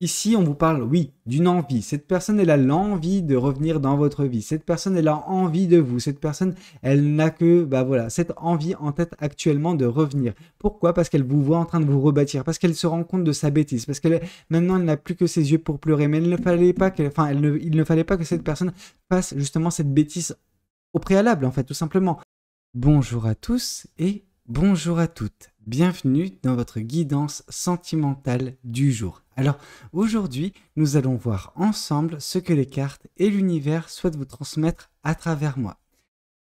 Ici, on vous parle, oui, d'une envie. Cette personne, elle a l'envie de revenir dans votre vie. Cette personne, elle a envie de vous. Cette personne, elle n'a que, bah voilà, cette envie en tête actuellement de revenir. Pourquoi? Parce qu'elle vous voit en train de vous rebâtir, parce qu'elle se rend compte de sa bêtise, parce qu'elle maintenant, elle n'a plus que ses yeux pour pleurer. Mais il ne fallait pas il ne fallait pas que cette personne fasse justement cette bêtise au préalable, en fait, tout simplement. Bonjour à tous et bonjour à toutes. Bienvenue dans votre guidance sentimentale du jour. Alors aujourd'hui, nous allons voir ensemble ce que les cartes et l'univers souhaitent vous transmettre à travers moi.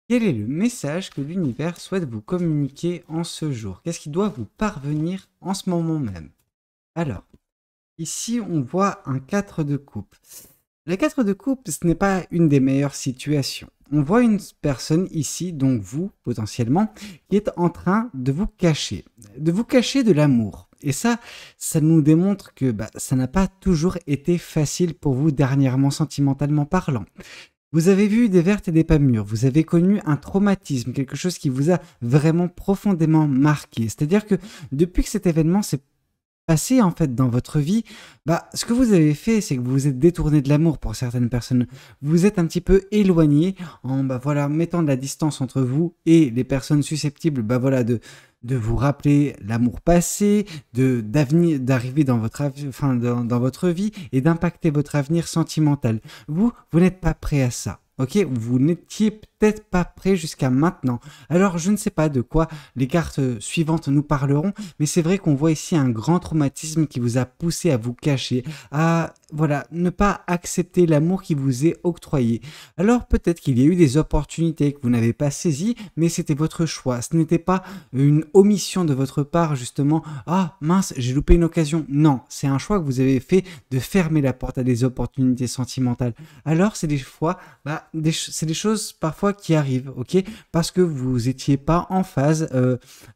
Quel est le message que l'univers souhaite vous communiquer en ce jour? Qu'est-ce qui doit vous parvenir en ce moment même? Alors, ici on voit un 4 de coupe. Le 4 de coupe, ce n'est pas une des meilleures situations. On voit une personne ici, donc vous, potentiellement, qui est en train de vous cacher de l'amour. Et ça nous démontre que ça n'a pas toujours été facile pour vous dernièrement, sentimentalement parlant. Vous avez vu des vertes et des pas mûres, vous avez connu un traumatisme, quelque chose qui vous a vraiment profondément marqué. C'est-à-dire que depuis que cet événement s'est passé en fait dans votre vie, ce que vous avez fait, c'est que vous vous êtes détourné de l'amour pour certaines personnes. Vous vous êtes un petit peu éloigné en mettant de la distance entre vous et les personnes susceptibles de vous rappeler l'amour passé, d'arriver dans votre dans votre vie et d'impacter votre avenir sentimental. Vous n'êtes pas prêt à ça. Ok, vous n'étiez peut-être pas prêt jusqu'à maintenant. Alors, je ne sais pas de quoi les cartes suivantes nous parleront, mais c'est vrai qu'on voit ici un grand traumatisme qui vous a poussé à vous cacher, à ne pas accepter l'amour qui vous est octroyé. Alors, peut-être qu'il y a eu des opportunités que vous n'avez pas saisies, mais c'était votre choix. Ce n'était pas une omission de votre part, justement. Ah, mince, j'ai loupé une occasion. Non, c'est un choix que vous avez fait de fermer la porte à des opportunités sentimentales. Alors, c'est des fois, c'est des choses parfois qui arrivent, ok? Parce que vous étiez pas en phase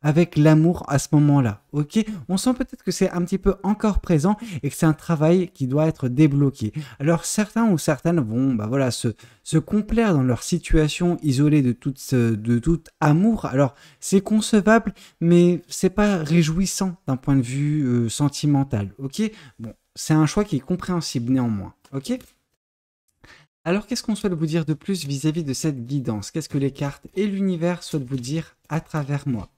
avec l'amour à ce moment-là, ok? On sent peut-être que c'est un petit peu encore présent et que c'est un travail qui doit être débloqué. Alors certains ou certaines vont se complaire dans leur situation isolée de tout amour. Alors c'est concevable, mais c'est pas réjouissant d'un point de vue sentimental, ok? Bon, c'est un choix qui est compréhensible néanmoins, ok? Alors, qu'est-ce qu'on souhaite vous dire de plus vis-à-vis de cette guidance? Qu'est-ce que les cartes et l'univers souhaitent vous dire à travers moi?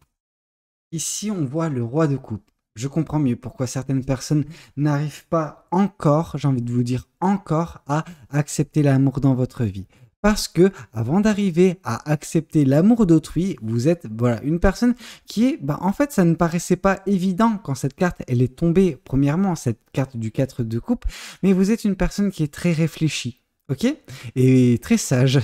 Ici, on voit le roi de coupe. Je comprends mieux pourquoi certaines personnes n'arrivent pas encore, j'ai envie de vous dire encore, à accepter l'amour dans votre vie. Parce que, avant d'arriver à accepter l'amour d'autrui, vous êtes une personne qui est, en fait, ça ne paraissait pas évident quand cette carte, elle est tombée, premièrement, cette carte du 4 de coupe, mais vous êtes une personne qui est très réfléchie. Ok? Et très sage.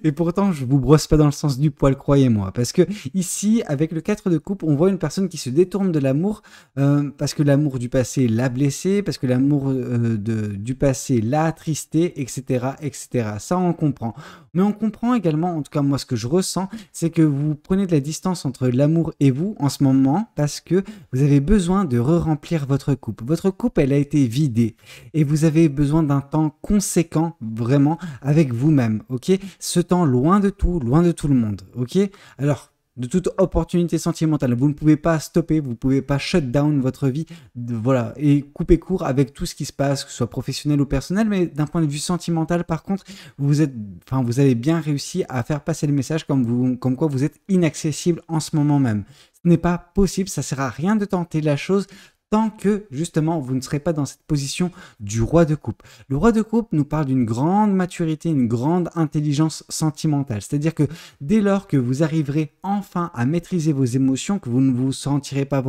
Et pourtant, je vous brosse pas dans le sens du poil, croyez-moi. Parce que ici, avec le 4 de coupe, on voit une personne qui se détourne de l'amour parce que l'amour du passé l'a blessé, parce que l'amour du passé l'a attristé, etc., etc. Ça, on comprend. Mais on comprend également, en tout cas moi, ce que je ressens, c'est que vous prenez de la distance entre l'amour et vous en ce moment parce que vous avez besoin de re-remplir votre coupe. Votre coupe, elle a été vidée et vous avez besoin d'un temps conséquent vraiment avec vous-même, ok? Ce temps loin de tout le monde, ok? Alors, de toute opportunité sentimentale, vous ne pouvez pas stopper, vous ne pouvez pas shut down votre vie, et couper court avec tout ce qui se passe, que ce soit professionnel ou personnel, mais d'un point de vue sentimental, par contre, vous avez bien réussi à faire passer le message comme quoi vous êtes inaccessible en ce moment même. Ce n'est pas possible, ça sert à rien de tenter la chose tant que, justement, vous ne serez pas dans cette position du roi de coupe. Le roi de coupe nous parle d'une grande maturité, une grande intelligence sentimentale. C'est-à-dire que dès lors que vous arriverez enfin à maîtriser vos émotions, que vous ne vous sentirez pas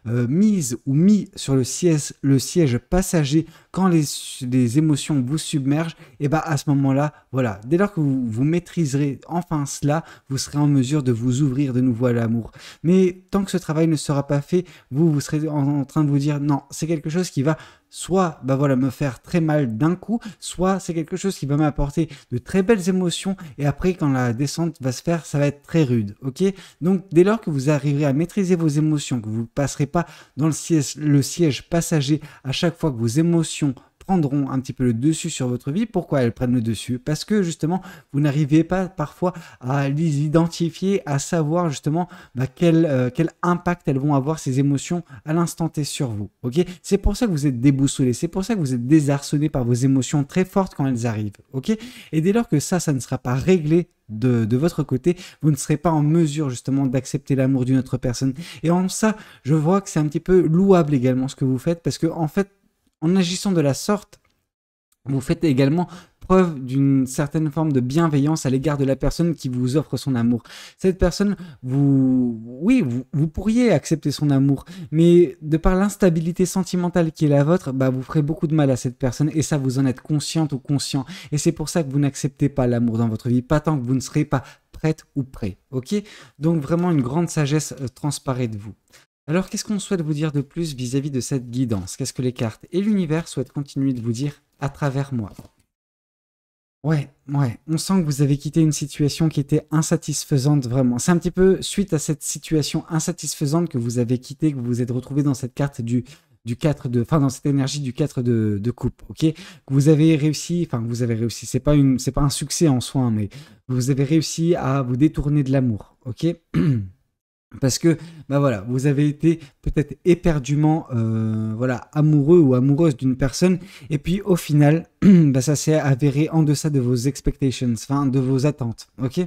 mise ou mis sur le siège passager quand les émotions vous submergent, et à ce moment-là, dès lors que vous maîtriserez enfin cela, vous serez en mesure de vous ouvrir de nouveau à l'amour. Mais tant que ce travail ne sera pas fait, vous serez en train de vous dire non, c'est quelque chose qui va soit me faire très mal d'un coup, soit c'est quelque chose qui va m'apporter de très belles émotions et après quand la descente va se faire, ça va être très rude, ok? Donc dès lors que vous arriverez à maîtriser vos émotions, que vous ne passerez pas dans le siège passager à chaque fois que vos émotions prendront un petit peu le dessus sur votre vie. Pourquoi elles prennent le dessus? Parce que justement, vous n'arrivez pas parfois à les identifier, à savoir justement quel impact elles vont avoir, ces émotions, à l'instant T sur vous. Ok? C'est pour ça que vous êtes déboussolé, c'est pour ça que vous êtes désarçonné par vos émotions très fortes quand elles arrivent. Ok? Et dès lors que ça ne sera pas réglé de votre côté, vous ne serez pas en mesure justement d'accepter l'amour d'une autre personne. Et en ça, je vois que c'est un petit peu louable également ce que vous faites, parce que en fait, en agissant de la sorte, vous faites également preuve d'une certaine forme de bienveillance à l'égard de la personne qui vous offre son amour. Cette personne, vous pourriez accepter son amour, mais de par l'instabilité sentimentale qui est la vôtre, vous ferez beaucoup de mal à cette personne, et ça, vous en êtes consciente ou conscient. Et c'est pour ça que vous n'acceptez pas l'amour dans votre vie, pas tant que vous ne serez pas prête ou prêt. Ok? Donc vraiment, une grande sagesse transparaît de vous. Alors, qu'est-ce qu'on souhaite vous dire de plus vis-à-vis de cette guidance? Qu'est-ce que les cartes et l'univers souhaitent continuer de vous dire à travers moi? Ouais, on sent que vous avez quitté une situation qui était insatisfaisante, vraiment. C'est un petit peu suite à cette situation insatisfaisante que vous avez quitté, que vous vous êtes retrouvé dans cette carte du 4 de, enfin, dans cette énergie du 4 de coupe, ok? Que vous avez réussi, c'est pas un succès en soi, hein, mais vous avez réussi à vous détourner de l'amour, ok? Parce que voilà, vous avez été peut-être éperdument amoureux ou amoureuse d'une personne, et puis au final, ça s'est avéré en deçà de vos expectations, enfin de vos attentes, ok?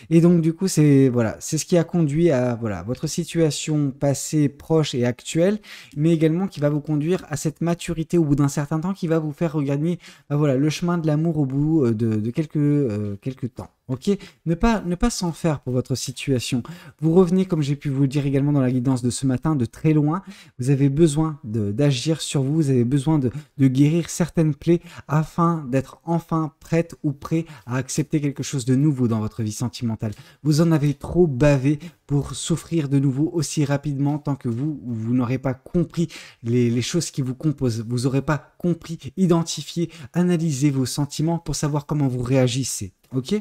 Et donc du coup, c'est ce qui a conduit à votre situation passée, proche et actuelle, mais également qui va vous conduire à cette maturité au bout d'un certain temps, qui va vous faire regagner le chemin de l'amour au bout de quelques temps. Ok, ne pas s'en faire pour votre situation. Vous revenez, comme j'ai pu vous le dire également dans la guidance de ce matin, de très loin. Vous avez besoin d'agir sur vous, vous avez besoin de guérir certaines plaies afin d'être enfin prête ou prêt à accepter quelque chose de nouveau dans votre vie sentimentale. Vous en avez trop bavé pour souffrir de nouveau aussi rapidement tant que vous n'aurez pas compris les choses qui vous composent. Vous n'aurez pas compris, identifié, analysé vos sentiments pour savoir comment vous réagissez. Ok?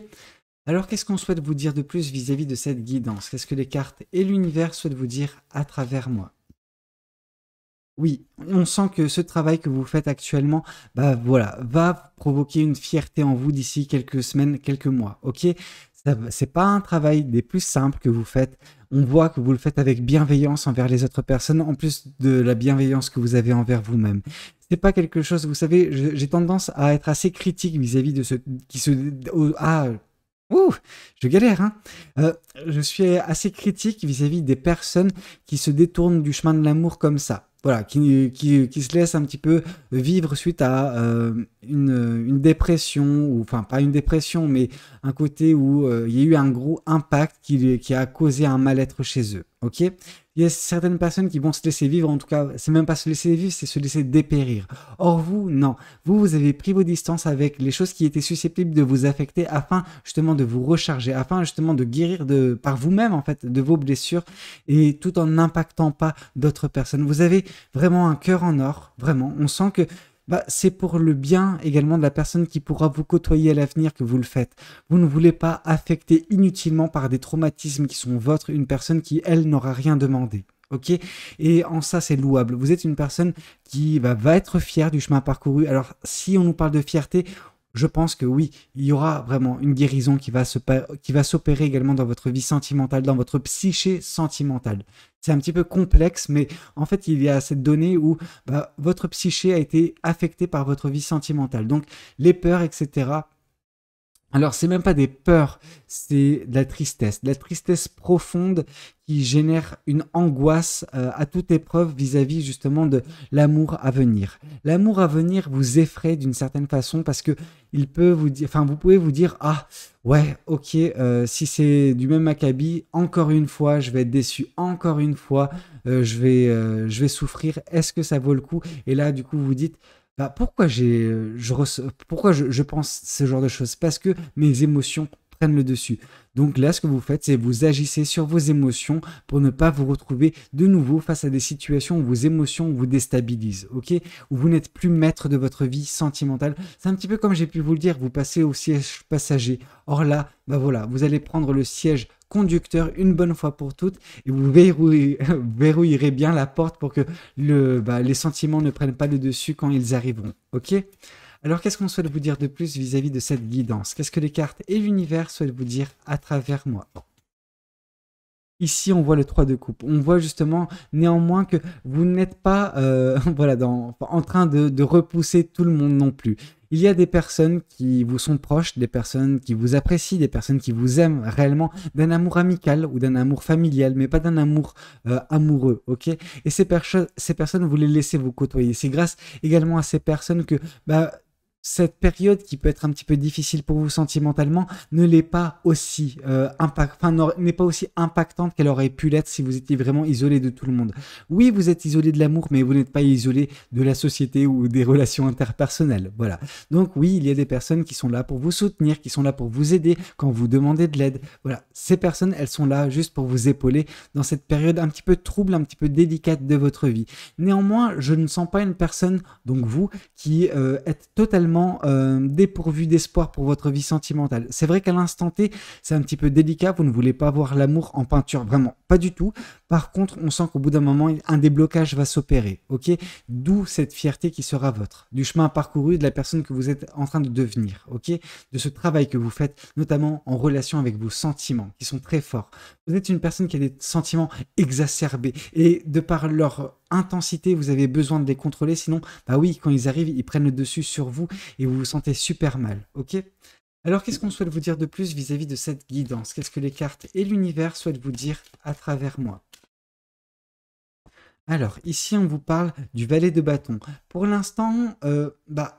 Alors, qu'est-ce qu'on souhaite vous dire de plus vis-à-vis de cette guidance? Qu'est-ce que les cartes et l'univers souhaitent vous dire à travers moi? Oui, on sent que ce travail que vous faites actuellement, va provoquer une fierté en vous d'ici quelques semaines, quelques mois, ok? C'est pas un travail des plus simples que vous faites. On voit que vous le faites avec bienveillance envers les autres personnes, en plus de la bienveillance que vous avez envers vous-même. C'est pas quelque chose, vous savez, j'ai tendance à être assez critique vis-à-vis de ce qui se... Ouh, je galère, hein. Je suis assez critique vis-à-vis des personnes qui se détournent du chemin de l'amour comme ça. Voilà, qui se laissent un petit peu vivre suite à une dépression, ou enfin pas une dépression, mais un côté où il y a eu un gros impact qui a causé un mal-être chez eux. Ok? Il y a certaines personnes qui vont se laisser vivre, en tout cas, c'est même pas se laisser vivre, c'est se laisser dépérir. Or vous, non. Vous avez pris vos distances avec les choses qui étaient susceptibles de vous affecter afin justement de vous recharger, afin justement de guérir par vous-même en fait de vos blessures, et tout en n'impactant pas d'autres personnes. Vous avez vraiment un cœur en or, vraiment. On sent que c'est pour le bien également de la personne qui pourra vous côtoyer à l'avenir que vous le faites. Vous ne voulez pas affecter inutilement par des traumatismes qui sont vôtres une personne qui, elle, n'aura rien demandé. Ok? Et en ça, c'est louable. Vous êtes une personne qui va être fière du chemin parcouru. Alors, si on nous parle de fierté, je pense que oui, il y aura vraiment une guérison qui va s'opérer également dans votre vie sentimentale, dans votre psyché sentimentale. C'est un petit peu complexe, mais en fait, il y a cette donnée où votre psyché a été affectée par votre vie sentimentale. Donc, les peurs, etc. Alors, c'est même pas des peurs, c'est de la tristesse profonde qui génère une angoisse à toute épreuve vis-à-vis justement de l'amour à venir. L'amour à venir vous effraie d'une certaine façon parce que il peut vous dire, enfin, vous pouvez vous dire, ah ouais, ok, si c'est du même acabit, encore une fois, je vais être déçu, encore une fois, je vais souffrir. Est-ce que ça vaut le coup? Et là, du coup, vous dites pourquoi je pense ce genre de choses? Parce que mes émotions prennent le dessus. Donc là, ce que vous faites, c'est vous agissez sur vos émotions pour ne pas vous retrouver de nouveau face à des situations où vos émotions vous déstabilisent, ok? Où vous n'êtes plus maître de votre vie sentimentale. C'est un petit peu comme j'ai pu vous le dire, vous passez au siège passager. Or là, bah voilà, vous allez prendre le siège conducteur une bonne fois pour toutes et vous verrouillerez bien la porte pour que les sentiments ne prennent pas le dessus quand ils arriveront, ok? Alors, qu'est-ce qu'on souhaite vous dire de plus vis-à-vis de cette guidance? Qu'est-ce que les cartes et l'univers souhaitent vous dire à travers moi? Ici, on voit le 3 de coupe. On voit justement néanmoins que vous n'êtes pas voilà, en train de repousser tout le monde non plus. Il y a des personnes qui vous sont proches, des personnes qui vous apprécient, des personnes qui vous aiment réellement d'un amour amical ou d'un amour familial, mais pas d'un amour amoureux, ok? Et ces personnes, vous les laissez vous côtoyer. C'est grâce également à ces personnes que cette période qui peut être un petit peu difficile pour vous sentimentalement ne l'est pas aussi n'est pas aussi impactante qu'elle aurait pu l'être si vous étiez vraiment isolé de tout le monde. Oui, vous êtes isolé de l'amour, mais vous n'êtes pas isolé de la société ou des relations interpersonnelles. Voilà. Donc oui, il y a des personnes qui sont là pour vous soutenir, qui sont là pour vous aider quand vous demandez de l'aide. Voilà. Ces personnes, elles sont là juste pour vous épauler dans cette période un petit peu trouble, un petit peu délicate de votre vie. Néanmoins, je ne sens pas une personne, donc vous, qui êtes totalement dépourvu d'espoir pour votre vie sentimentale. C'est vrai qu'à l'instant T, c'est un petit peu délicat, vous ne voulez pas voir l'amour en peinture, vraiment, pas du tout. Par contre, on sent qu'au bout d'un moment, un déblocage va s'opérer, ok? D'où cette fierté qui sera vôtre, du chemin parcouru, de la personne que vous êtes en train de devenir, ok? De ce travail que vous faites, notamment en relation avec vos sentiments, qui sont très forts. Vous êtes une personne qui a des sentiments exacerbés, et de par leur intensité, vous avez besoin de les contrôler, sinon, bah oui, quand ils arrivent, ils prennent le dessus sur vous, et vous vous sentez super mal, ok? Alors, qu'est-ce qu'on souhaite vous dire de plus vis-à-vis de cette guidance? Qu'est-ce que les cartes et l'univers souhaitent vous dire à travers moi? Alors, ici, on vous parle du valet de bâton. Pour l'instant, on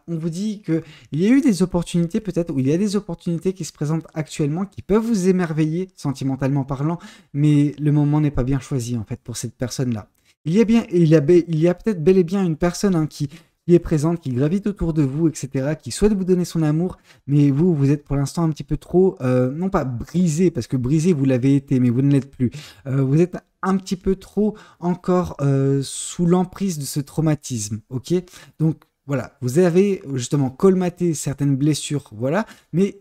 vous dit qu'il y a eu des opportunités peut-être, ou il y a des opportunités qui se présentent actuellement, qui peuvent vous émerveiller, sentimentalement parlant, mais le moment n'est pas bien choisi, en fait, pour cette personne-là. Il y a peut-être bel et bien une personne qui est présente, qui gravite autour de vous, etc., qui souhaite vous donner son amour, mais vous êtes pour l'instant un petit peu trop, non pas brisé, parce que brisé, vous l'avez été, mais vous ne l'êtes plus. Vous êtes un petit peu trop encore sous l'emprise de ce traumatisme, ok? Donc, voilà, vous avez justement colmaté certaines blessures, voilà, mais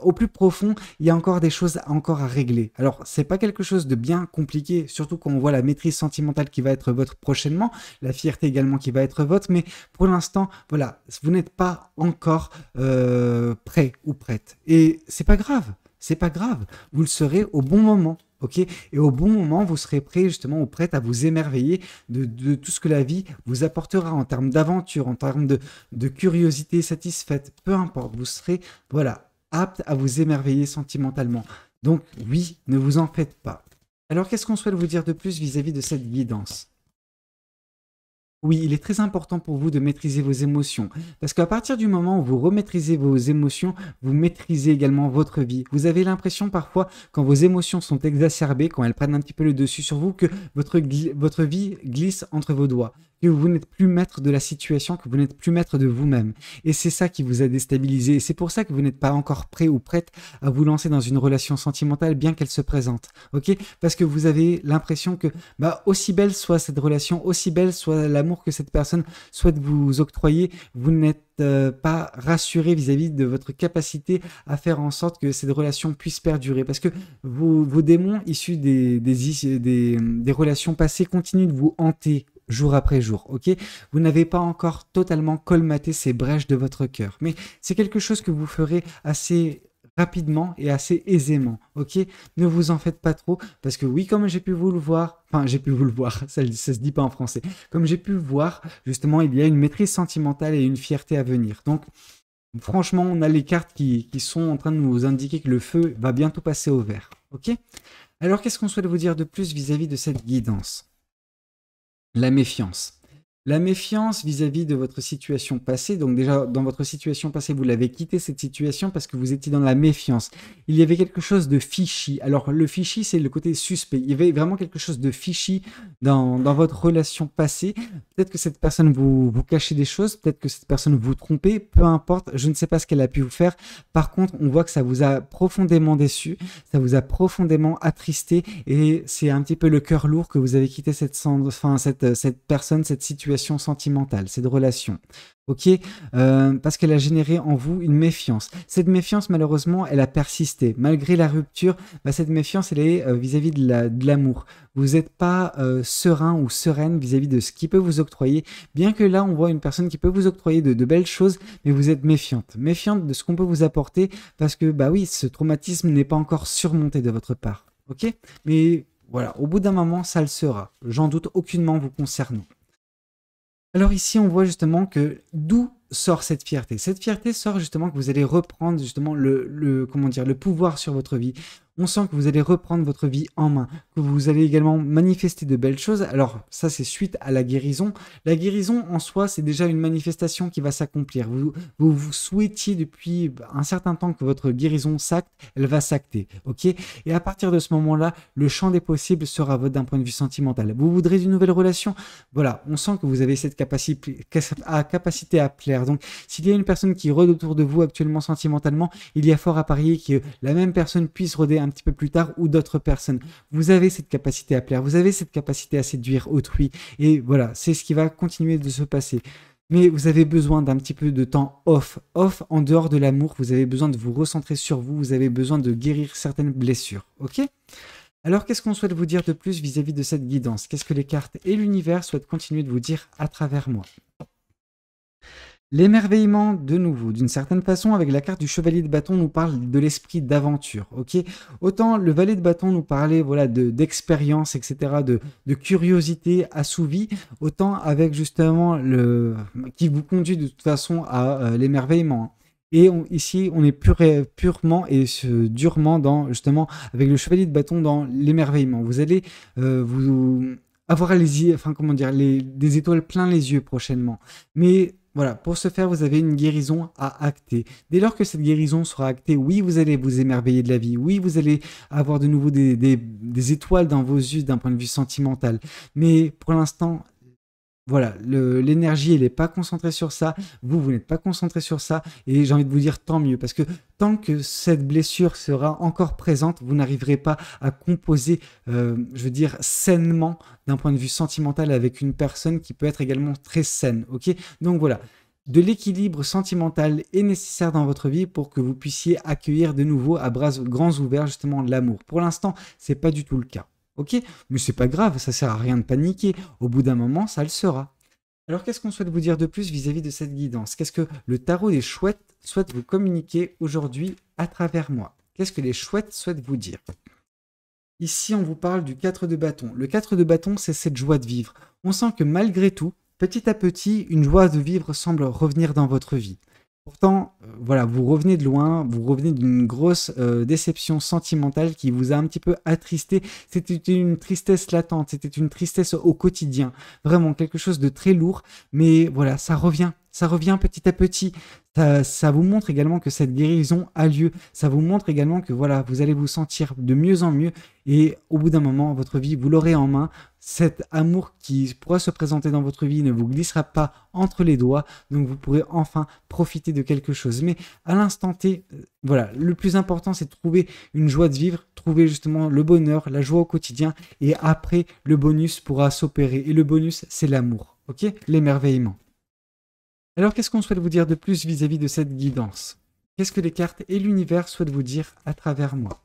au plus profond, il y a encore des choses encore à régler. Alors, c'est pas quelque chose de bien compliqué, surtout quand on voit la maîtrise sentimentale qui va être votre prochainement, la fierté également qui va être votre, mais pour l'instant, voilà, vous n'êtes pas encore prêt ou prête. Et c'est pas grave, c'est pas grave, vous le serez au bon moment. Ok, et au bon moment, vous serez prêt justement ou prête à vous émerveiller de tout ce que la vie vous apportera en termes d'aventure, en termes de curiosité satisfaite, peu importe, vous serez voilà, apte à vous émerveiller sentimentalement. Donc oui, ne vous en faites pas. Alors qu'est-ce qu'on souhaite vous dire de plus vis-à-vis de cette guidance? Oui, il est très important pour vous de maîtriser vos émotions. Parce qu'à partir du moment où vous remaîtrisez vos émotions, vous maîtrisez également votre vie. Vous avez l'impression parfois, quand vos émotions sont exacerbées, quand elles prennent un petit peu le dessus sur vous, que votre vie glisse entre vos doigts. Que vous n'êtes plus maître de la situation, que vous n'êtes plus maître de vous-même. Et c'est ça qui vous a déstabilisé. Et c'est pour ça que vous n'êtes pas encore prêt ou prête à vous lancer dans une relation sentimentale, bien qu'elle se présente. Ok? Parce que vous avez l'impression que, aussi belle soit cette relation, aussi belle soit l'amour que cette personne souhaite vous octroyer, vous n'êtes pas rassuré vis-à-vis de votre capacité à faire en sorte que cette relation puisse perdurer. Parce que vos démons issus des relations passées continuent de vous hanter jour après jour, ok? Vous n'avez pas encore totalement colmaté ces brèches de votre cœur. Mais c'est quelque chose que vous ferez assez rapidement et assez aisément, ok? Ne vous en faites pas trop, parce que oui, comme j'ai pu vous le voir, ça se dit pas en français, comme j'ai pu le voir, justement, il y a une maîtrise sentimentale et une fierté à venir. Donc, franchement, on a les cartes qui sont en train de nous indiquer que le feu va bientôt passer au vert, ok? Alors, qu'est-ce qu'on souhaite vous dire de plus vis-à-vis de cette guidance? La méfiance. La méfiance vis-à-vis de votre situation passée, donc déjà dans votre situation passée, vous l'avez quitté cette situation parce que vous étiez dans la méfiance. Il y avait quelque chose de fishy. Alors le fishy, c'est le côté suspect. Il y avait vraiment quelque chose de fishy dans votre relation passée. Peut-être que cette personne vous cachait des choses, peut-être que cette personne vous trompait, peu importe, je ne sais pas ce qu'elle a pu vous faire. Par contre, on voit que ça vous a profondément déçu, ça vous a profondément attristé et c'est un petit peu le cœur lourd que vous avez quitté cette personne, cette situation sentimentale, cette relation. Ok, parce qu'elle a généré en vous une méfiance. Cette méfiance, malheureusement, elle a persisté. Malgré la rupture, cette méfiance, elle est vis-à-vis de l'amour. Vous n'êtes pas serein ou sereine vis-à-vis de ce qui peut vous octroyer. Bien que là, on voit une personne qui peut vous octroyer de belles choses, mais vous êtes méfiante. Méfiante de ce qu'on peut vous apporter parce que, bah oui, ce traumatisme n'est pas encore surmonté de votre part. Ok, mais voilà, au bout d'un moment, ça le sera. J'en doute aucunement vous concernant. Alors ici, on voit justement que d'où sort cette fierté. Cette fierté sort justement que vous allez reprendre justement comment dire, le pouvoir sur votre vie. On sent que vous allez reprendre votre vie en main, que vous allez également manifester de belles choses. Alors ça, c'est suite à la guérison. La guérison en soi, c'est déjà une manifestation qui va s'accomplir. Vous souhaitiez depuis un certain temps que votre guérison s'acte, elle va s'acter, ok? Et à partir de ce moment-là, le champ des possibles sera votre d'un point de vue sentimental. Vous voudrez une nouvelle relation? Voilà, on sent que vous avez cette capacité à plaire. Donc, s'il y a une personne qui rôde autour de vous actuellement sentimentalement, il y a fort à parier que la même personne puisse rôder un petit peu plus tard ou d'autres personnes. Vous avez cette capacité à plaire, vous avez cette capacité à séduire autrui et voilà, c'est ce qui va continuer de se passer. Mais vous avez besoin d'un petit peu de temps off en dehors de l'amour, vous avez besoin de vous recentrer sur vous, vous avez besoin de guérir certaines blessures, ok? Alors qu'est-ce qu'on souhaite vous dire de plus vis-à-vis de cette guidance? Qu'est-ce que les cartes et l'univers souhaitent continuer de vous dire à travers moi? L'émerveillement, de nouveau, d'une certaine façon, avec la carte du chevalier de bâton, nous parle de l'esprit d'aventure, ok? Autant le valet de bâton nous parlait, voilà, d'expérience, etc., de curiosité assouvie, autant avec justement qui vous conduit de toute façon à l'émerveillement. Et ici, on est purement et durement dans, justement, avec le chevalier de bâton dans l'émerveillement. Vous allez vous avoir des étoiles plein les yeux prochainement. Mais voilà, pour ce faire, vous avez une guérison à acter. Dès lors que cette guérison sera actée, oui, vous allez vous émerveiller de la vie. Oui, vous allez avoir de nouveau des étoiles dans vos yeux d'un point de vue sentimental. Mais pour l'instant, voilà, l'énergie, elle n'est pas concentrée sur ça. Vous n'êtes pas concentré sur ça. Et j'ai envie de vous dire tant mieux. Parce que tant que cette blessure sera encore présente, vous n'arriverez pas à composer, je veux dire, sainement d'un point de vue sentimental avec une personne qui peut être également très saine. Ok? Donc voilà. De l'équilibre sentimental est nécessaire dans votre vie pour que vous puissiez accueillir de nouveau à bras grands ouverts justement l'amour. Pour l'instant, c'est pas du tout le cas. Ok, mais c'est pas grave, ça sert à rien de paniquer. Au bout d'un moment, ça le sera. Alors, qu'est-ce qu'on souhaite vous dire de plus vis-à-vis de cette guidance? Qu'est-ce que le tarot des chouettes souhaite vous communiquer aujourd'hui à travers moi? Qu'est-ce que les chouettes souhaitent vous dire? Ici, on vous parle du 4 de bâton. Le 4 de bâton, c'est cette joie de vivre. On sent que malgré tout, petit à petit, une joie de vivre semble revenir dans votre vie. Pourtant, voilà, vous revenez de loin, vous revenez d'une grosse déception sentimentale qui vous a un petit peu attristé. C'était une tristesse latente, c'était une tristesse au quotidien. Vraiment quelque chose de très lourd, mais voilà, ça revient petit à petit. Ça vous montre également que cette guérison a lieu. Ça vous montre également que voilà, vous allez vous sentir de mieux en mieux et au bout d'un moment, votre vie, vous l'aurez en main. Cet amour qui pourra se présenter dans votre vie ne vous glissera pas entre les doigts, donc vous pourrez enfin profiter de quelque chose. Mais à l'instant T, voilà, le plus important, c'est de trouver une joie de vivre, trouver justement le bonheur, la joie au quotidien, et après, le bonus pourra s'opérer. Et le bonus, c'est l'amour, ok? L'émerveillement. Alors, qu'est-ce qu'on souhaite vous dire de plus vis-à-vis de cette guidance? Qu'est-ce que les cartes et l'univers souhaitent vous dire à travers moi?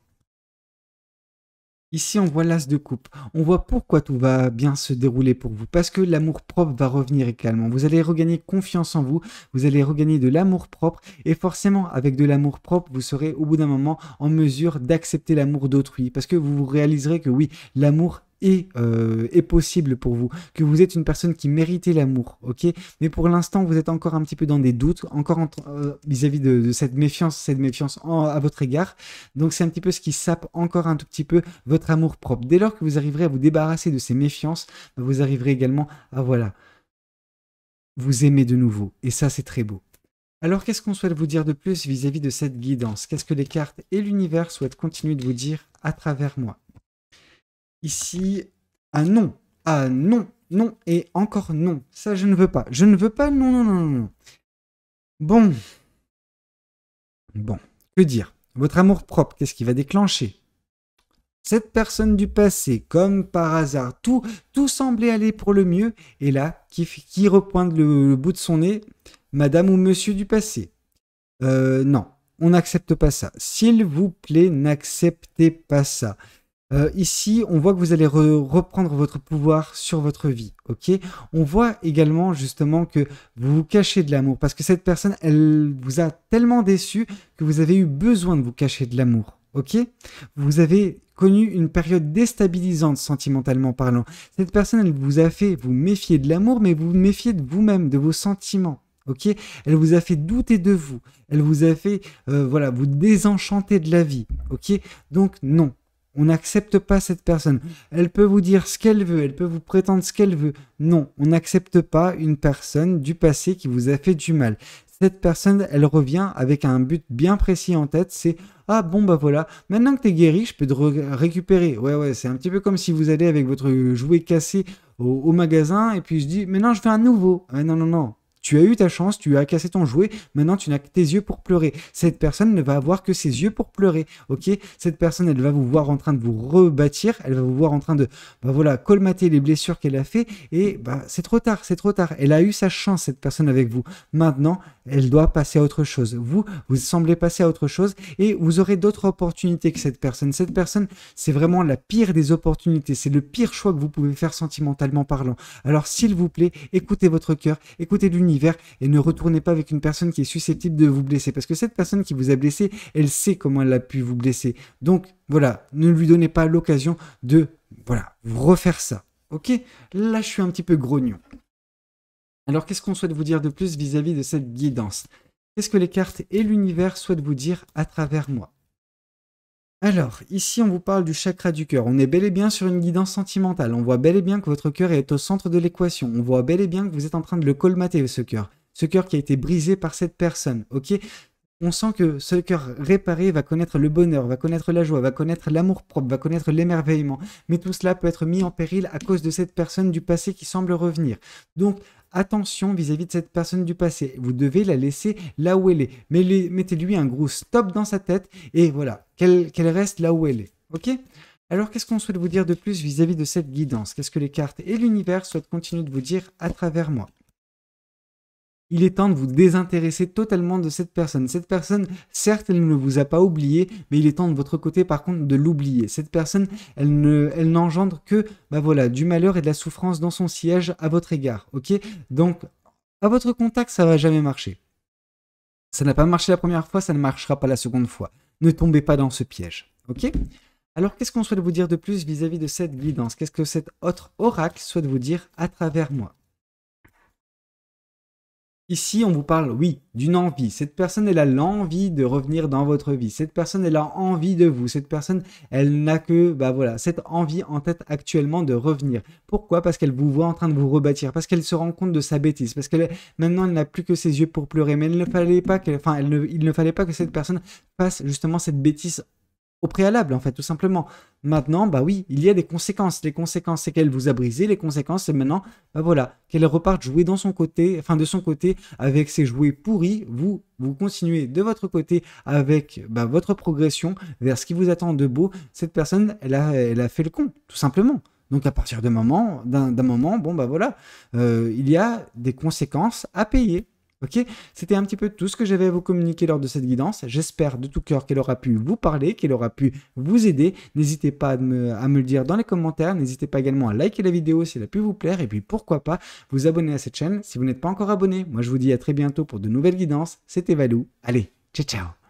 Ici, on voit l'as de coupe. On voit pourquoi tout va bien se dérouler pour vous. Parce que l'amour propre va revenir également. Vous allez regagner confiance en vous. Vous allez regagner de l'amour propre. Et forcément, avec de l'amour propre, vous serez au bout d'un moment en mesure d'accepter l'amour d'autrui. Parce que vous réaliserez que oui, l'amour est possible pour vous, que vous êtes une personne qui méritait l'amour, ok? Mais pour l'instant, vous êtes encore un petit peu dans des doutes, encore vis-à-vis de cette méfiance à votre égard. Donc c'est un petit peu ce qui sape encore un tout petit peu votre amour propre. Dès lors que vous arriverez à vous débarrasser de ces méfiances, vous arriverez également à voilà vous aimez de nouveau. Et ça, c'est très beau. Alors, qu'est-ce qu'on souhaite vous dire de plus vis-à-vis de cette guidance? Qu'est-ce que les cartes et l'univers souhaitent continuer de vous dire à travers moi? Ici, un non. Ah non, non et encore non. Ça, je ne veux pas. Je ne veux pas, non, non, non, non. Bon. Bon. Que dire? Votre amour propre, qu'est-ce qui va déclencher? Cette personne du passé, comme par hasard, tout semblait aller pour le mieux, et là, qui repointe le bout de son nez, madame ou monsieur du passé. Non, on n'accepte pas ça. S'il vous plaît, n'acceptez pas ça. Ici, on voit que vous allez reprendre votre pouvoir sur votre vie, ok? On voit également justement que vous vous cachez de l'amour, parce que cette personne, elle vous a tellement déçu que vous avez eu besoin de vous cacher de l'amour, ok? Vous avez connu une période déstabilisante sentimentalement parlant. Cette personne, elle vous a fait vous méfier de l'amour, mais vous vous méfiez de vous-même, de vos sentiments. Ok, elle vous a fait douter de vous, elle vous a fait voilà, vous désenchanter de la vie. Ok, donc non, on n'accepte pas cette personne. Elle peut vous dire ce qu'elle veut, elle peut vous prétendre ce qu'elle veut. Non, on n'accepte pas une personne du passé qui vous a fait du mal. Cette personne, elle revient avec un but bien précis en tête, c'est ah bon bah voilà, maintenant que t'es guéri, je peux te récupérer. Ouais, c'est un petit peu comme si vous allez avec votre jouet cassé au magasin et puis je dis maintenant je fais un nouveau. Non, non, non. Tu as eu ta chance, tu as cassé ton jouet, maintenant tu n'as que tes yeux pour pleurer. Cette personne ne va avoir que ses yeux pour pleurer, ok? Cette personne, elle va vous voir en train de vous rebâtir, elle va vous voir en train de, bah voilà, colmater les blessures qu'elle a fait, et bah c'est trop tard, c'est trop tard. Elle a eu sa chance, cette personne avec vous. Maintenant, elle doit passer à autre chose. Vous semblez passer à autre chose, et vous aurez d'autres opportunités que cette personne. Cette personne, c'est vraiment la pire des opportunités, c'est le pire choix que vous pouvez faire sentimentalement parlant. Alors s'il vous plaît, écoutez votre cœur, écoutez l'univers, et ne retournez pas avec une personne qui est susceptible de vous blesser. Parce que cette personne qui vous a blessé, elle sait comment elle a pu vous blesser. Donc, voilà, ne lui donnez pas l'occasion de, voilà, refaire ça. Ok? Là, je suis un petit peu grognon. Alors, qu'est-ce qu'on souhaite vous dire de plus vis-à-vis de cette guidance? Qu'est-ce que les cartes et l'univers souhaitent vous dire à travers moi? Alors, ici, on vous parle du chakra du cœur. On est bel et bien sur une guidance sentimentale. On voit bel et bien que votre cœur est au centre de l'équation. On voit bel et bien que vous êtes en train de le colmater, ce cœur. Ce cœur qui a été brisé par cette personne, ok? On sent que ce cœur réparé va connaître le bonheur, va connaître la joie, va connaître l'amour propre, va connaître l'émerveillement. Mais tout cela peut être mis en péril à cause de cette personne du passé qui semble revenir. Donc, attention vis-à-vis de cette personne du passé. Vous devez la laisser là où elle est. Mais mettez-lui un gros stop dans sa tête et voilà, qu'elle reste là où elle est. Ok? Alors, qu'est-ce qu'on souhaite vous dire de plus vis-à-vis de cette guidance? Qu'est-ce que les cartes et l'univers souhaitent continuer de vous dire à travers moi? Il est temps de vous désintéresser totalement de cette personne. Cette personne, certes, elle ne vous a pas oublié, mais il est temps de votre côté, par contre, de l'oublier. Cette personne, elle n'engendre que bah voilà, du malheur et de la souffrance dans son siège à votre égard. Ok? Donc, à votre contact, ça va jamais marcher. Ça n'a pas marché la première fois, ça ne marchera pas la seconde fois. Ne tombez pas dans ce piège. Ok? Alors, qu'est-ce qu'on souhaite vous dire de plus vis-à-vis de cette guidance? Qu'est-ce que cet autre oracle souhaite vous dire à travers moi? Ici, on vous parle, oui, d'une envie. Cette personne, elle a l'envie de revenir dans votre vie. Cette personne, elle a envie de vous. Cette personne, elle n'a que, bah voilà, cette envie en tête actuellement de revenir. Pourquoi? Parce qu'elle vous voit en train de vous rebâtir. Parce qu'elle se rend compte de sa bêtise. Parce qu'elle, maintenant, elle n'a plus que ses yeux pour pleurer. Mais il ne fallait pas il ne fallait pas que cette personne fasse justement cette bêtise au préalable, en fait, tout simplement. Maintenant, bah oui, il y a des conséquences. Les conséquences, c'est qu'elle vous a brisé. Les conséquences, c'est maintenant, bah voilà, qu'elle reparte jouer dans son côté, enfin de son côté, avec ses jouets pourris. Vous continuez de votre côté avec bah, votre progression vers ce qui vous attend de beau. Cette personne, elle a fait le con, tout simplement. Donc à partir d'un moment, bon bah voilà, il y a des conséquences à payer. Ok, c'était un petit peu tout ce que j'avais à vous communiquer lors de cette guidance. J'espère de tout cœur qu'elle aura pu vous parler, qu'elle aura pu vous aider. N'hésitez pas à me le dire dans les commentaires. N'hésitez pas également à liker la vidéo si elle a pu vous plaire. Et puis pourquoi pas vous abonner à cette chaîne si vous n'êtes pas encore abonné. Moi je vous dis à très bientôt pour de nouvelles guidances. C'était Valou. Allez, ciao ciao.